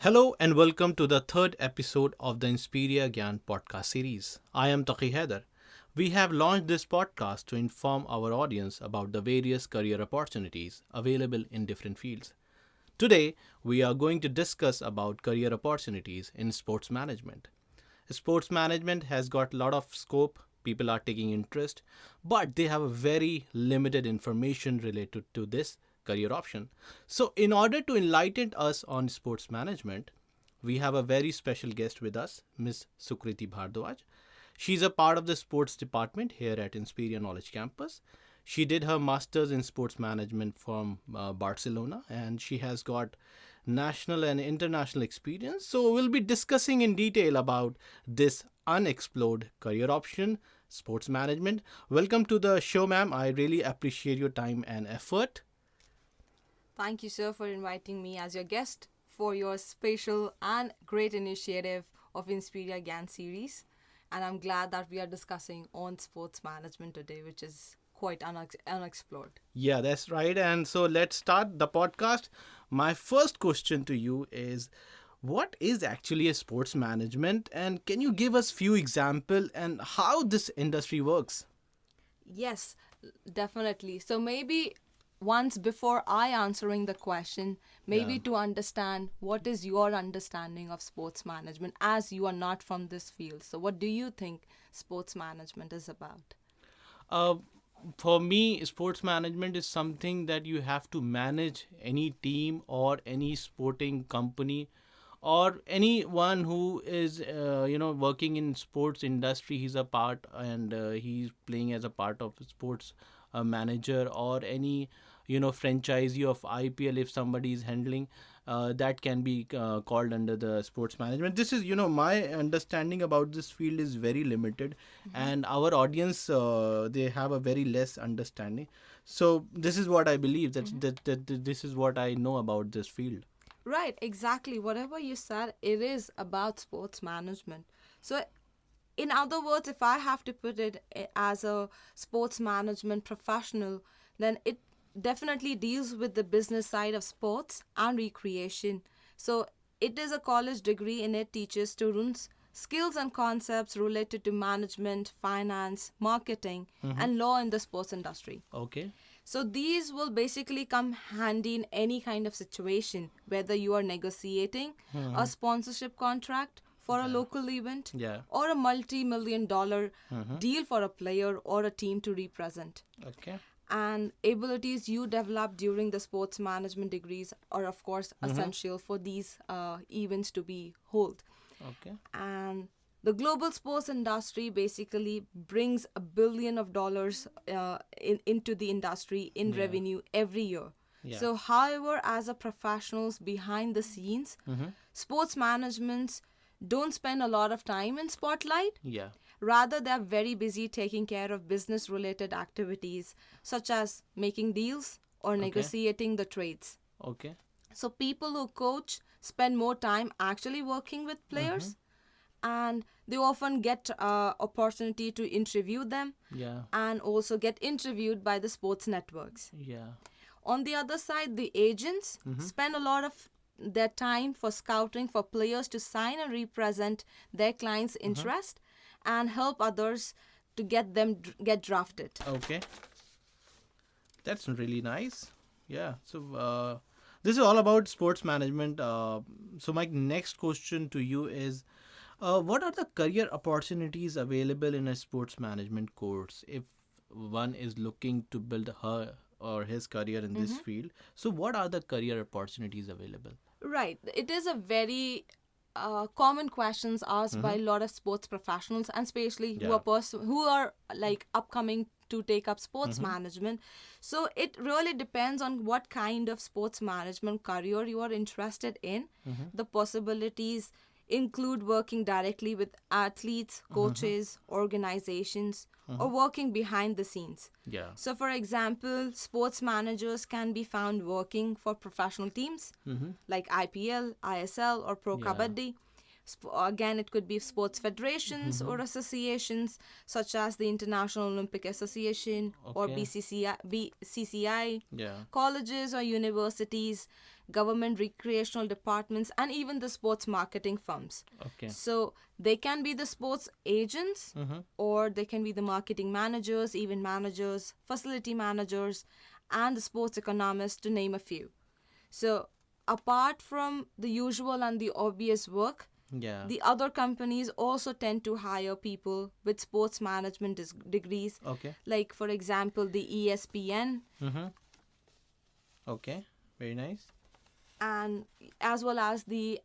Hello and welcome to the third episode of the Inspiria Gyan Podcast Series. I am Taqi Haider. We have launched this podcast to inform our audience about the various career opportunities available in different fields. Today, we are going to discuss about career opportunities in sports management. Sports management has got a lot of scope, people are taking interest, but they have a very limited information related to this career option. So, in order to enlighten us on sports management, we have a very special guest with us, Ms. Sukriti Bhardwaj. She's a part of the sports department here at Inspiria Knowledge Campus. She did her master's in sports management from Barcelona, and she has got national and international experience. So we'll be discussing in detail about this unexplored career option, sports management. Welcome to the show, ma'am. I really appreciate your time and effort. Thank you, sir, for inviting me as your guest for your special and great initiative of Inspiria Gyan Series. And I'm glad that we are discussing on sports management today, which is quite unexplored. Yeah, that's right. And so let's start the podcast. My first question to you is, what is actually a sports management, and can you give us few example and how this industry works? Yes, definitely. So maybe once before I answering the question, maybe Yeah. to understand what is your understanding of sports management as you are not from this field. So what do you think sports management is about? Uh, for me, sports management is something that you have to manage any team or any sporting company or anyone who is working in sports industry. He's a part, and he's playing as a part of sports manager, or any franchisee of IPL. If somebody is handling, that can be called under the sports management. This is, my understanding about this field is very limited, and our audience, they have a very less understanding. So this is what I believe, that this is what I know about this field. Right, exactly. Whatever you said, it is about sports management. So, in other words, if I have to put it as a sports management professional, then it definitely deals with the business side of sports and recreation. So, it is a college degree and it teaches students skills and concepts related to management, finance, marketing, and law in the sports industry. Okay. So these will basically come handy in any kind of situation, whether you are negotiating a sponsorship contract for a local event Yeah. or a multi-million dollar deal for a player or a team to represent. Okay. And abilities you develop during the sports management degrees are, of course, essential for these events to be held. Okay. And the global sports industry basically brings $1 billion into the industry in revenue every year. Yeah. So, however, as a professionals behind the scenes, sports managements don't spend a lot of time in spotlight. Yeah. Rather, they're very busy taking care of business related activities such as making deals or negotiating the trades. Okay. So people who coach spend more time actually working with players, and they often get opportunity to interview them Yeah. and also get interviewed by the sports networks. Yeah. On the other side, the agents spend a lot of their time for scouting for players to sign and represent their clients' interest and help others to get them get drafted. Okay. That's really nice. Yeah. So this is all about sports management. So my next question to you is, what are the career opportunities available in a sports management course if one is looking to build her or his career in this field? So what are the career opportunities available? Right. It is a very common questions asked by a lot of sports professionals, and especially Yeah. who are like upcoming to take up sports management. So it really depends on what kind of sports management career you are interested in. The possibilities include working directly with athletes, coaches, organizations, or working behind the scenes. Yeah. So, for example, sports managers can be found working for professional teams like IPL, ISL, or Pro Yeah. Kabaddi. Again, it could be sports federations or associations such as the International Olympic Association or Okay. BCCI, Yeah. colleges or universities, government recreational departments, and even the sports marketing firms. Okay. So they can be the sports agents, or they can be the marketing managers, event managers, facility managers, and the sports economists, to name a few. So apart from the usual and the obvious work, Yeah. the other companies also tend to hire people with sports management degrees, Okay. like, for example, the ESPN, Okay. Very nice. and as well as the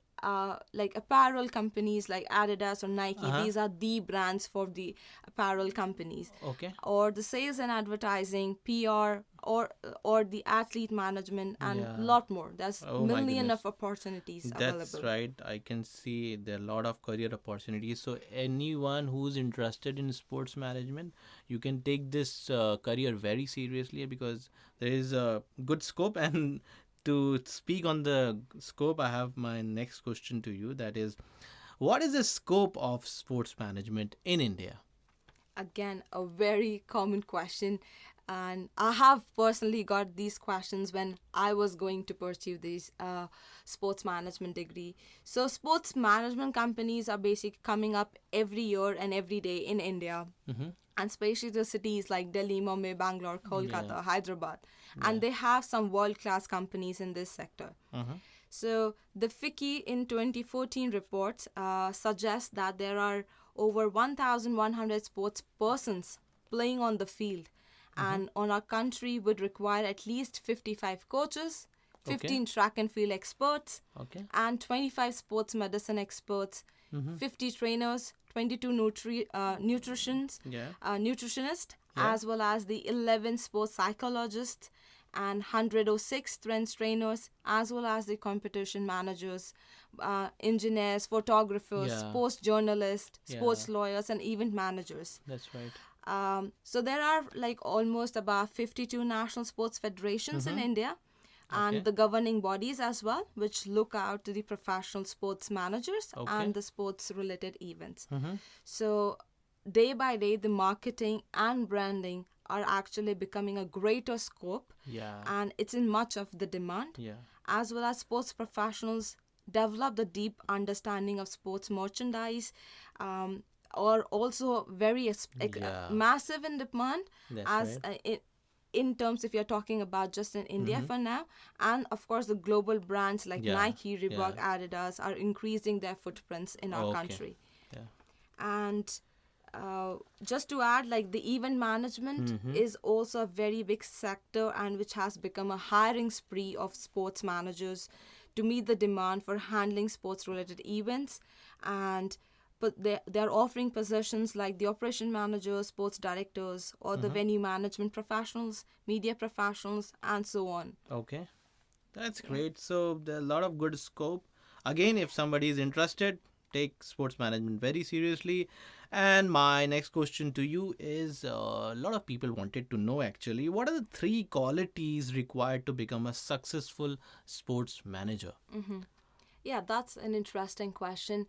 like apparel companies like Adidas or Nike. These are the brands for the apparel companies. Okay. Or the sales and advertising, PR, or the athlete management, and Yeah. lot more. There's Oh my million goodness. of opportunities That's available. right. I can see there are a lot of career opportunities. So anyone who's interested in sports management, you can take this career very seriously because there is a good scope. And to speak on the scope, I have my next question to you. That is, what is the scope of sports management in India? Again, a very common question, and I have personally got these questions when I was going to pursue this sports management degree. So sports management companies are basically coming up every year and every day in India, and especially the cities like Delhi, Mumbai, Bangalore, Kolkata, Hyderabad, and they have some world-class companies in this sector. So the FICCI in 2014 reports suggest that there are over 1,100 sports persons playing on the field, and on our country would require at least 55 coaches, 15 track and field experts, Okay. and 25 sports medicine experts, 50 trainers, 22 Yeah. nutritionists, Yeah. as well as the 11 sports psychologists and 106 strength trainers, as well as the competition managers, engineers, photographers, Yeah. sports journalists, sports Yeah. lawyers, and event managers. That's right. So there are like almost about 52 national sports federations in India, and Okay. the governing bodies as well, which look out to the professional sports managers Okay. and the sports related events. So day by day, the marketing and branding are actually becoming a greater scope, Yeah. and it's in much of the demand, Yeah. as well as sports professionals develop the deep understanding of sports merchandise, or also very Yeah. massive in demand, That's as right. in terms, if you're talking about just in India for now, and of course the global brands like Yeah. Nike, Reebok, Yeah. Adidas are increasing their footprints in our Okay. country. Yeah. And just to add, like, the event management is also a very big sector, and which has become a hiring spree of sports managers to meet the demand for handling sports related events. And but they're offering positions like the operation managers, sports directors, or the venue management professionals, media professionals, and so on. Okay. That's great. So there are a lot of good scope. Again, if somebody is interested, take sports management very seriously. And my next question to you is a lot of people wanted to know actually, what are the three qualities required to become a successful sports manager? Yeah, that's an interesting question.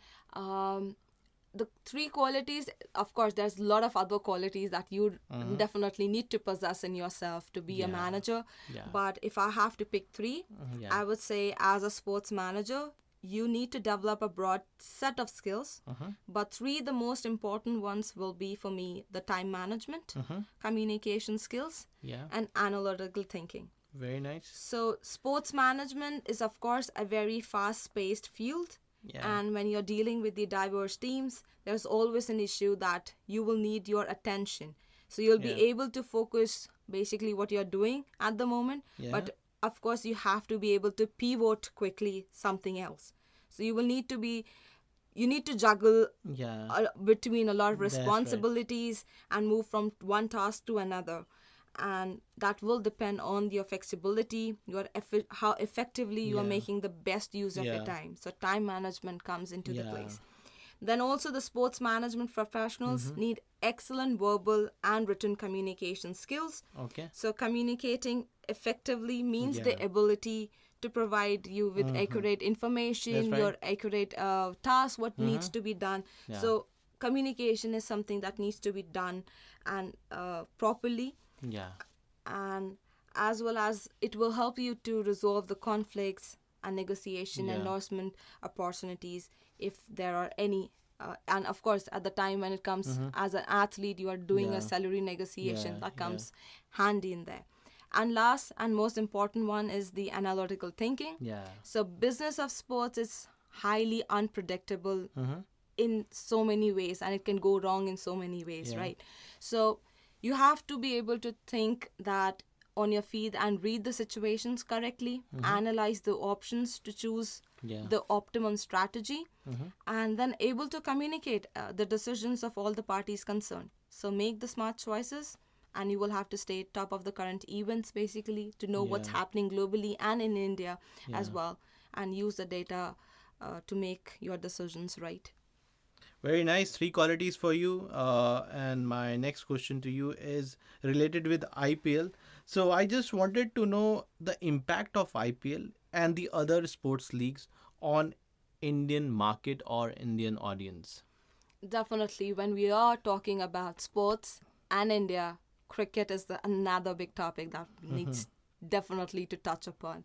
The three qualities, of course, there's a lot of other qualities that you definitely need to possess in yourself to be a Yeah. manager. Yeah. But if I have to pick three, Yeah. I would say, as a sports manager, you need to develop a broad set of skills. But three, the most important ones, will be for me the time management, communication skills, Yeah. and analytical thinking. Very nice. So, sports management is, of course, a very fast paced field. Yeah. And when you're dealing with the diverse teams, there's always an issue that you will need your attention. So, you'll be Yeah. able to focus basically what you're doing at the moment. Yeah. But of course, you have to be able to pivot quickly something else. So, you need to juggle Yeah. between a lot of That's right. responsibilities and move from one task to another, and that will depend on your flexibility, how effectively you are Yeah. making the best use of your Yeah. time. So time management comes into the Yeah. place. Then also the sports management professionals need excellent verbal and written communication skills. Okay. So communicating effectively means the Yeah. ability to provide you with accurate information, That's right. your accurate task, what needs to be done. Yeah. So communication is something that needs to be done and properly, Yeah. and as well as it will help you to resolve the conflicts and negotiation, Yeah. endorsement opportunities, if there are any. And of course, at the time when it comes as an athlete, you are doing a Yeah. salary negotiation Yeah. that Yeah. comes handy in there. And last and most important one is the analytical thinking. Yeah. So business of sports is highly unpredictable Mm-hmm. in so many ways, and it can go wrong in so many ways, Yeah. right? So you have to be able to think that on your feet and read the situations correctly, analyze the options to choose Yeah. the optimum strategy, and then able to communicate the decisions of all the parties concerned. So make the smart choices, and you will have to stay top of the current events basically to know what's Yeah. happening globally and in India as Yeah. well, and use the data to make your decisions right. Very nice. Three qualities for you. And my next question to you is related with IPL. So I just wanted to know the impact of IPL and the other sports leagues on Indian market or Indian audience. Definitely, when we are talking about sports and India, cricket is another big topic that needs definitely to touch upon.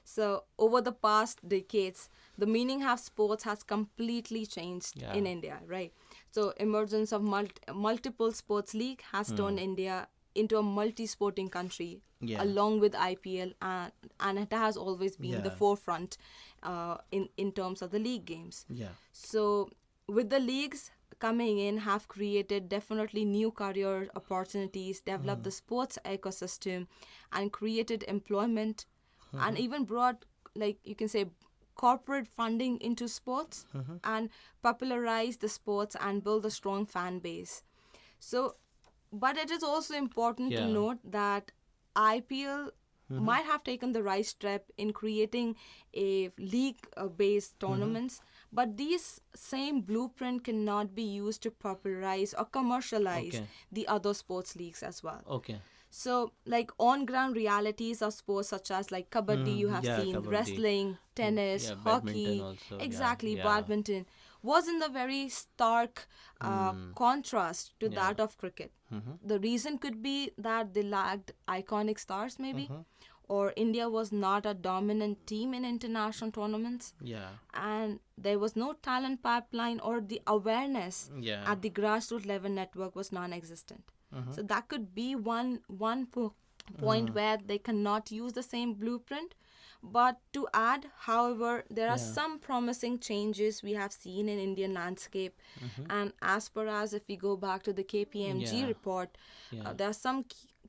So, over the past decades, the meaning of sports has completely changed Yeah. in India, right? So, emergence of multiple sports league has turned India into a multi-sporting country, Yeah. along with IPL, and it has always been the Yeah. forefront in terms of the league games. Yeah. So with the leagues coming in have created definitely new career opportunities, developed the sports ecosystem, and created employment, and even brought, like you can say, corporate funding into sports, and popularized the sports and build a strong fan base. So, but it is also important to Yeah. note that IPL might have taken the right step in creating a league-based tournaments, but these same blueprint cannot be used to popularize or commercialize Okay. the other sports leagues as well. Okay. So, like on-ground realities of sports such as like kabaddi, you have Yeah. seen Kabaddi. wrestling, tennis, Yeah. Badminton hockey, also. Yeah. exactly, Yeah. badminton, was in the very stark contrast to Yeah. that of cricket. The reason could be that they lacked iconic stars, maybe, or India was not a dominant team in international tournaments, Yeah. and there was no talent pipeline, or the awareness Yeah. at the grassroots level network was non-existent. So that could be point where they cannot use the same blueprint. But to add, however, there are Yeah. some promising changes we have seen in Indian landscape, and as per as if we go back to the KPMG Yeah. report, Yeah. there are some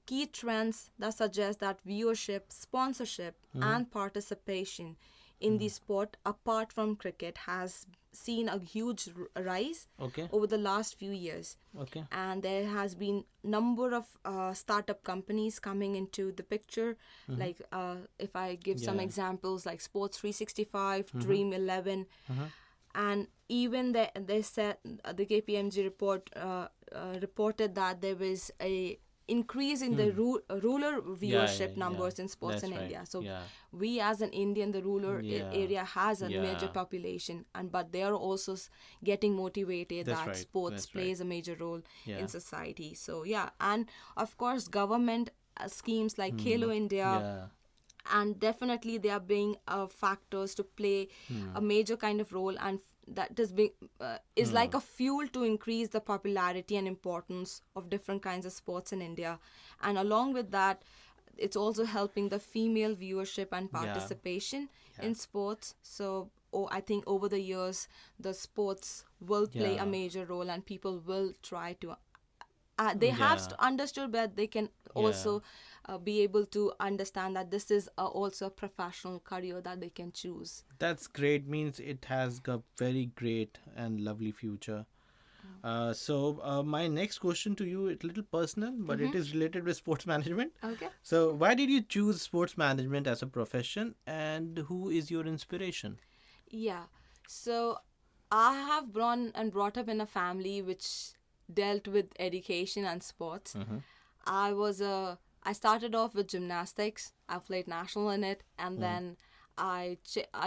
key trends that suggest that viewership, sponsorship, and participation in the sport apart from cricket has seen a huge rise Okay. over the last few years. Okay. And there has been number of startup companies coming into the picture, like if I give some Yeah. examples like Sports 365, Dream 11, and even they said the KPMG report reported that there was a increase in the rural viewership numbers in sports That's in right. India. So Yeah. we as an Indian, the rural Yeah. area has a major Yeah. population, and but they are also getting motivated That's that right. sports That's plays a major role Yeah. in society. So yeah, and of course government schemes like Khelo India, Yeah. and definitely they are being factors to play a major kind of role, and that is being is like a fuel to increase the popularity and importance of different kinds of sports in India. And along with that, it's also helping the female viewership and participation in sports. So I think over the years the sports will play Yeah. a major role, and people will try to they have Yeah. understood that they can also be able to understand that this is also a professional career that they can choose. That's great. Means it has got very great and lovely future. So my next question to you, it's a little personal, but it is related with sports management. Okay. So why did you choose sports management as a profession, and who is your inspiration? Yeah. So I have born and brought up in a family which dealt with education and sports. I started off with gymnastics. I played national in it, and then I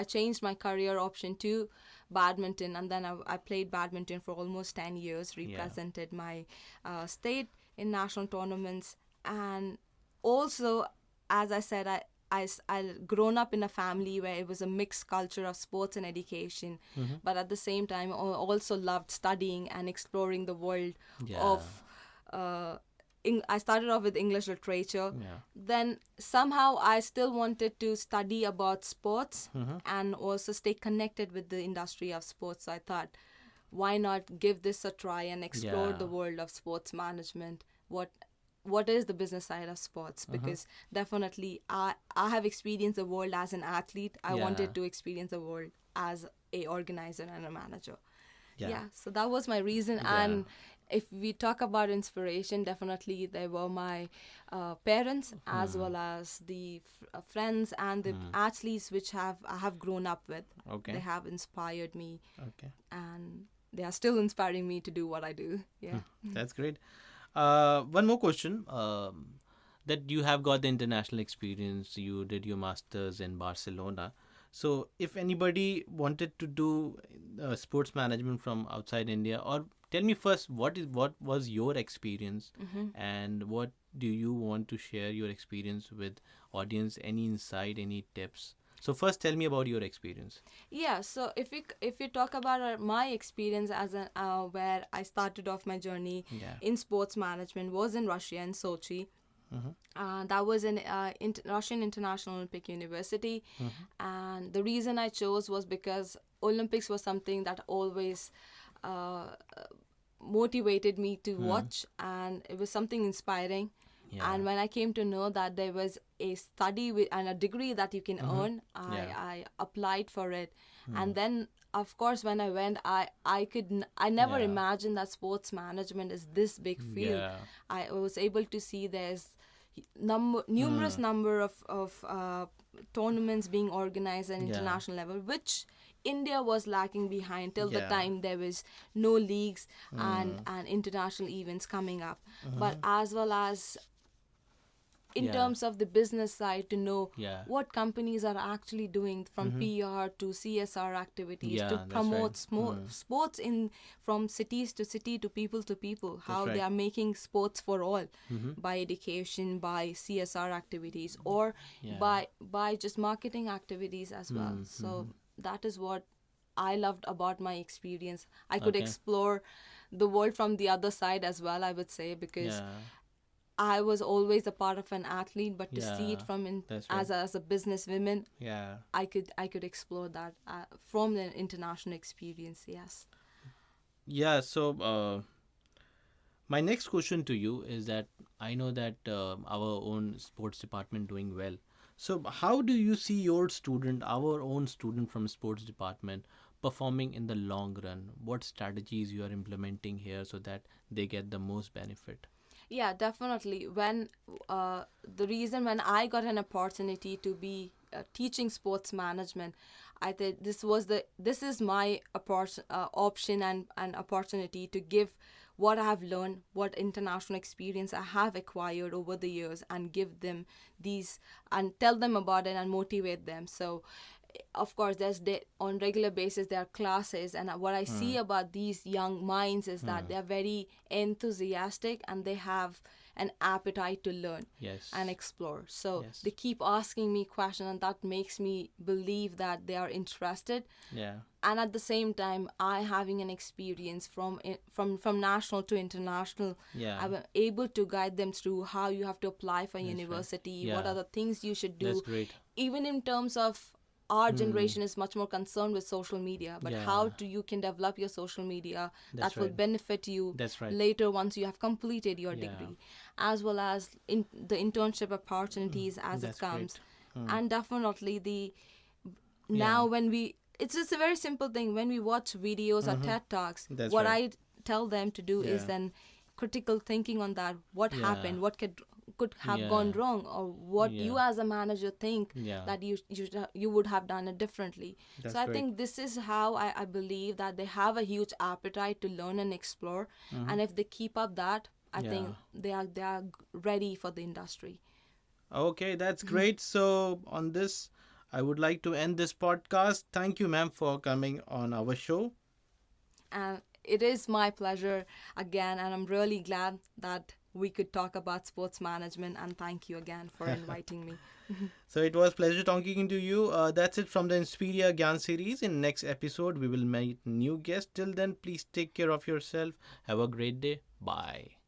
changed my career option to badminton, and then I played badminton for almost 10 years, represented my state in national tournaments, and also, as I said, I grown up in a family where it was a mixed culture of sports and education, but at the same time I also loved studying and exploring the world Yeah. of uh, I started off with English literature. Yeah. Then somehow I still wanted to study about sports Mm-hmm. and also stay connected with the industry of sports. So I thought, why not give this a try and explore Yeah. the world of sports management? What is the business side of sports? Because definitely I have experienced the world as an athlete. I Yeah. wanted to experience the world as a organizer and a manager. Yeah. Yeah, so that was my reason. Yeah. And if we talk about inspiration, definitely they were my parents as well as the friends and the athletes which I have grown up with. Okay. They have inspired me, Okay. and they are still inspiring me to do what I do. Yeah. That's great. One more question. That you have got the international experience, you did your masters in Barcelona. So, if anybody wanted to do sports management from outside India, or tell me first, what was your experience, and what do you want to share your experience with audience? Any insight, any tips? So, first, tell me about your experience. Yeah, so if we talk about my experience as an where I started off my journey Yeah. in sports management was in Russia, in Sochi. Mm-hmm. That was in Russian International Olympic University, and the reason I chose was because Olympics was something that always uh, motivated me to watch, and it was something inspiring. Yeah. And when I came to know that there was a study and a degree that you can earn, Yeah. I applied for it. And then, of course, when I went, I never Yeah. imagined that sports management is this big field. Yeah. I was able to see there's numerous number of tournaments being organized at Yeah. international level, which India was lacking behind till the Yeah. time there was no leagues and international events coming up. But as well as in Yeah. terms of the business side, to know Yeah. what companies are actually doing from PR to CSR activities Yeah, to that's promote right. sports in from cities to city to people, how they right. are making sports for all by education, by CSR activities, or Yeah. by just marketing activities as well. So that is what I loved about my experience. I could Okay. explore the world from the other side as well, I would say, because Yeah. I was always a part of an athlete, but to see it Yeah, from that's as a businesswoman, Yeah. I could explore that from the international experience. Yes. Yeah. So, my next question to you is that I know that our own sports department doing well. So, how do you see your student, our own student from sports department, performing in the long run? What strategies you are implementing here so that they get the most benefit? Yeah, definitely. When the reason when I got an opportunity to be teaching sports management, I think this is my option and an opportunity to give what I have learned, what international experience I have acquired over the years, and give them these and tell them about it and motivate them. So of course on regular basis there are classes, and what I see about these young minds is that they are very enthusiastic and they have an appetite to learn Yes. and explore. So Yes. they keep asking me questions, and that makes me believe that they are interested. Yeah. And at the same time, I having an experience from national to international, Yeah. I'm able to guide them through how you have to apply for university, what Yeah. are the things you should do. That's great. Even in terms of our generation is much more concerned with social media, but Yeah. how you can develop your social media That's that will right. benefit you That's right. later once you have completed your Yeah. degree, as well as in the internship opportunities as it That's comes. great. And definitely now when we it's just a very simple thing. When we watch videos or TED Talks, That's what right. I tell them to do is Yeah. then critical thinking on that. What Yeah. happened? What could have Yeah. gone wrong, or what you Yeah. as a manager think Yeah. that you would have done it differently. That's so I great. think this is how I believe that they have a huge appetite to learn and explore, and if they keep up that, I think Yeah. they are ready for the industry. Okay, that's great. So, on this, I would like to end this podcast. Thank you, ma'am, for coming on our show. And it is my pleasure again, and I'm really glad that we could talk about sports management. And thank you again for inviting me. So it was pleasure talking to you. That's it from the Inspiria Gyan series. In next episode, we will meet new guests. Till then, please take care of yourself. Have a great day. Bye.